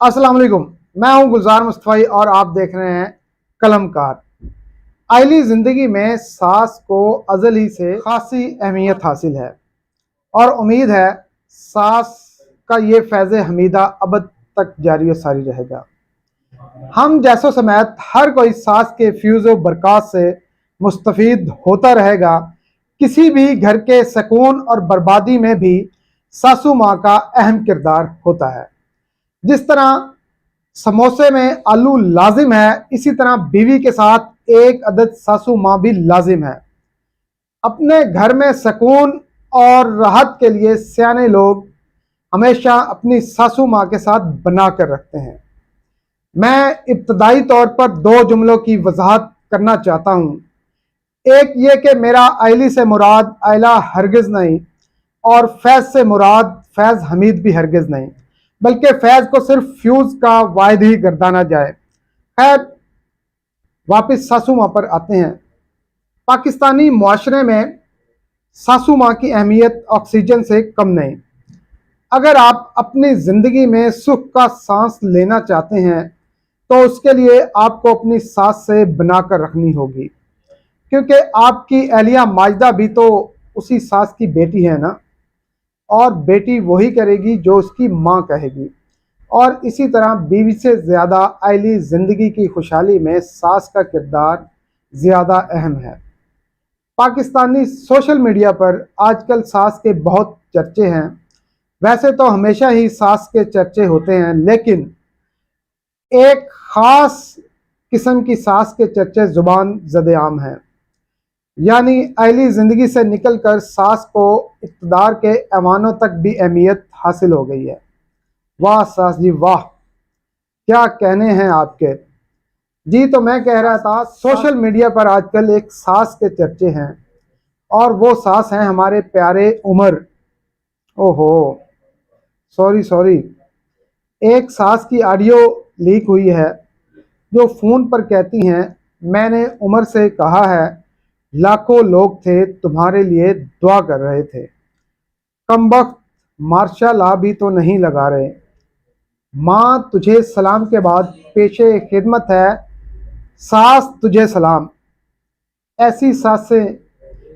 अस्सलाम वालेकुम। मैं हूं गुलजार मुस्तफ़ी और आप देख रहे हैं कलमकार। आइली ज़िंदगी में सास को अज़ल ही से खासी अहमियत हासिल है और उम्मीद है सास का ये फैज़ हमीदा अबद तक जारी व सारी रहेगा। हम जैसों समेत हर कोई सास के फ्यूज़ व बरक़ात से मुस्तफ़ीद होता रहेगा। किसी भी घर के सुकून और बर्बादी में भी सासू माँ का अहम किरदार होता है। जिस तरह समोसे में आलू लाजिम है, इसी तरह बीवी के साथ एक अदद सासू माँ भी लाजिम है। अपने घर में सुकून और राहत के लिए सियाने लोग हमेशा अपनी सासू माँ के साथ बना कर रखते हैं। मैं इब्तदाई तौर पर दो जुमलों की वजाहत करना चाहता हूँ। एक ये कि मेरा आइली से मुराद आइला हरगिज़ नहीं और फैज़ से मुराद फैज़ हमीद भी हरगिज़ नहीं, बल्कि फैज़ को सिर्फ फ्यूज़ का वाहिद ही गर्दाना जाए। खैर, वापस सासू माँ पर आते हैं। पाकिस्तानी मुआशरे में सासू माँ की अहमियत ऑक्सीजन से कम नहीं। अगर आप अपनी ज़िंदगी में सुख का सांस लेना चाहते हैं तो उसके लिए आपको अपनी सास से बनाकर रखनी होगी, क्योंकि आपकी अहलिया माजदा भी तो उसी सास की बेटी है ना, और बेटी वही करेगी जो उसकी माँ कहेगी। और इसी तरह बीवी से ज़्यादा आइली ज़िंदगी की खुशहाली में सास का किरदार ज़्यादा अहम है। पाकिस्तानी सोशल मीडिया पर आजकल सास के बहुत चर्चे हैं। वैसे तो हमेशा ही सास के चर्चे होते हैं, लेकिन एक ख़ास किस्म की सास के चर्चे ज़ुबान ज़द-ए-आम हैं। यानी अहली ज़िंदगी से निकलकर सास को इक़्तिदार के ऐवानों तक भी अहमियत हासिल हो गई है। वाह सास जी वाह, क्या कहने हैं आपके। जी, तो मैं कह रहा था सोशल मीडिया पर आजकल एक सास के चर्चे हैं, और वो सास हैं हमारे प्यारे उमर। ओहो, सॉरी, एक सास की ऑडियो लीक हुई है जो फ़ोन पर कहती हैं, मैंने उमर से कहा है, लाखों लोग थे तुम्हारे लिए दुआ कर रहे थे, कमबख्त मार्शा भी तो नहीं लगा रहे। माँ तुझे सलाम के बाद पेशे खिदमत है, सास तुझे सलाम। ऐसी सास से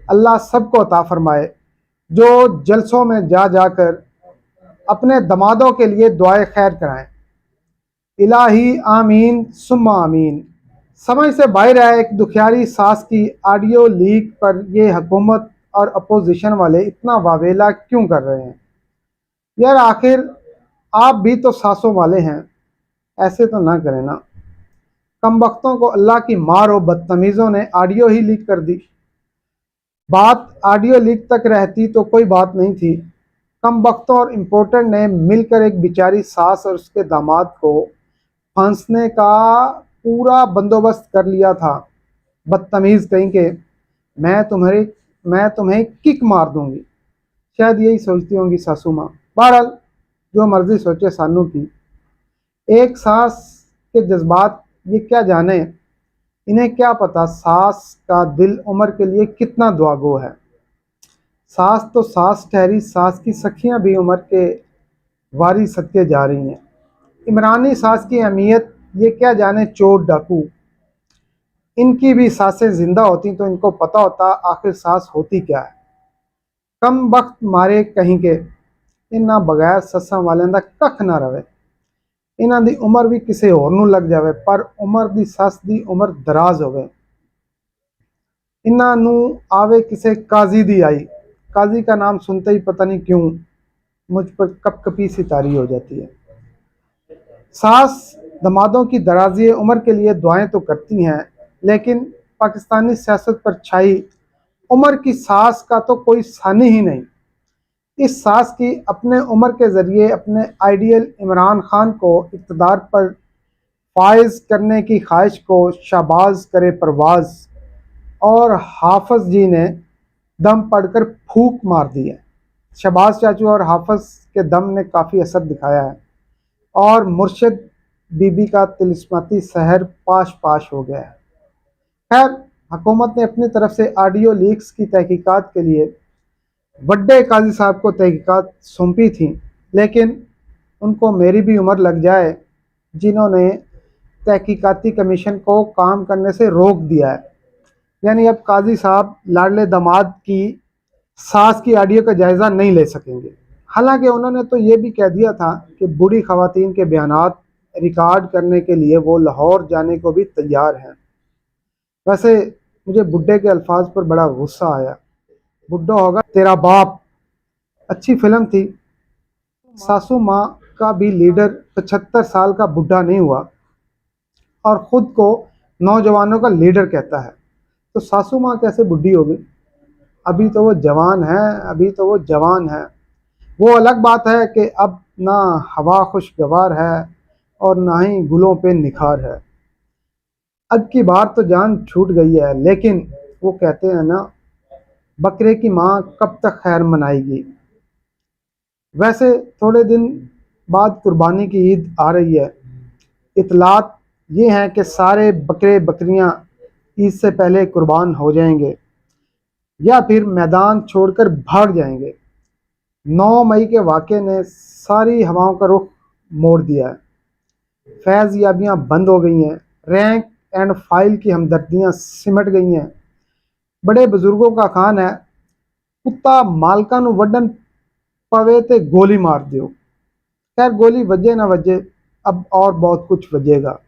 अल्लाह सबको अता फरमाए जो जलसों में जा जाकर अपने दमादों के लिए दुआए खैर कराएं। इलाही आमीन सुम्मा आमीन। समझ से बाहर है एक दुखियारी सास की ऑडियो लीक पर ये हुकूमत और अपोजिशन वाले इतना वावेला क्यों कर रहे हैं। यार, आखिर आप भी तो सासों वाले हैं, ऐसे तो ना करें ना। कमबख्तों को अल्लाह की मार और बदतमीज़ों ने ऑडियो ही लीक कर दी। बात ऑडियो लीक तक रहती तो कोई बात नहीं थी। कमबख्तों और इम्पोर्टेंट ने मिलकर एक बेचारी सास और उसके दामाद को फांसने का पूरा बंदोबस्त कर लिया था। बदतमीज़ कहीं के, मैं तुम्हें किक मार दूंगी। शायद यही सोचती होंगी सासू माँ। बहरहाल, जो मर्जी सोचे सानू की। एक सास के जज्बात ये क्या जाने, इन्हें क्या पता सास का दिल उमर के लिए कितना दुआगो है। सास तो सास ठहरी, सास की सखियां भी उमर के वारी सदके जा रही हैं। इमरानी सास की अहमियत ये क्या जाने चोर डाकू। इनकी भी सासें जिंदा होती तो इनको पता होता आखिर सास होती क्या है। कम वक्त मारे कहीं के, इन्ना बगैर सस्सां वालें दा कख ना रवे। इन्हां दी उम्र भी किसी होर नूं लग जावे, पर उमर दी सस दी उम्र दराज होवे। इन्हां नूं आवे किसी काजी दी आई। काजी का नाम सुनते ही पता नहीं क्यों मुझ पर कपकपी सी तारी हो जाती है। सास दमादों की दराजी उम्र के लिए दुआएं तो करती हैं, लेकिन पाकिस्तानी सियासत पर छाई उमर की सास का तो कोई सानी ही नहीं। इस सास की अपने उमर के ज़रिए अपने आइडियल इमरान खान को इक़्तिदार पर फाइज करने की ख्वाहिश को शाबाज करे परवाज़, और हाफिज़ जी ने दम पड़कर फूंक मार दी है। शहबाज चाचू और हाफिज़ के दम ने काफ़ी असर दिखाया है, और मुर्शिद बीबी का तिलिस्माती सहर पाश पाश हो गया है। खैर, हुकूमत ने अपनी तरफ से ऑडियो लीक्स की तहकीकात के लिए बड़े काजी साहब को तहकीकात सौंपी थी, लेकिन उनको मेरी भी उम्र लग जाए जिन्होंने तहकीकाती कमीशन को काम करने से रोक दिया है। यानी अब काजी साहब लाडले दामाद की सास की ऑडियो का जायज़ा नहीं ले सकेंगे। हालांकि उन्होंने तो ये भी कह दिया था कि बूढ़ी खवातीन के बयानात रिकॉर्ड करने के लिए वो लाहौर जाने को भी तैयार हैं। वैसे मुझे बुड्ढे के अल्फाज पर बड़ा गुस्सा आया। बुड्ढा होगा तेरा बाप। अच्छी फिल्म थी। सासू माँ का भी लीडर 75 साल का बुढ़ा नहीं हुआ और ख़ुद को नौजवानों का लीडर कहता है, तो सासू माँ कैसे बुढ़ी होगी? अभी तो वो जवान है, अभी तो वो जवान है। वो अलग बात है कि अब ना हवा खुशगवार है और ना ही गुलों पे निखार है। अब की बार तो जान छूट गई है, लेकिन वो कहते हैं ना, बकरे की माँ कब तक खैर मनाएगी। वैसे थोड़े दिन बाद कुर्बानी की ईद आ रही है। इतलात ये हैं कि सारे बकरे बकरियां ईद से पहले कुर्बान हो जाएंगे या फिर मैदान छोड़कर भाग जाएंगे। 9 मई के वाक़े ने सारी हवाओं का रुख मोड़ दिया है। फैज़ याबियाँ बंद हो गई हैं, रैंक एंड फाइल की हमदर्दियाँ सिमट गई हैं। बड़े बुजुर्गों का खान है, कुत्ता मालका नू वड्डन पवे ते गोली मार दियो। खैर गोली वजे ना वजे, अब और बहुत कुछ वजेगा।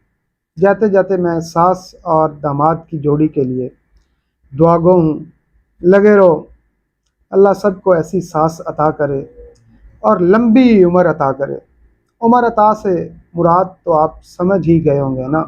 जाते जाते मैं सास और दामाद की जोड़ी के लिए दुआ गो हूँ। लगे रहो, अल्लाह सबको ऐसी सास अता करे और लंबी उम्र अता करे। उम्र अता से मुराद तो आप समझ ही गए होंगे ना।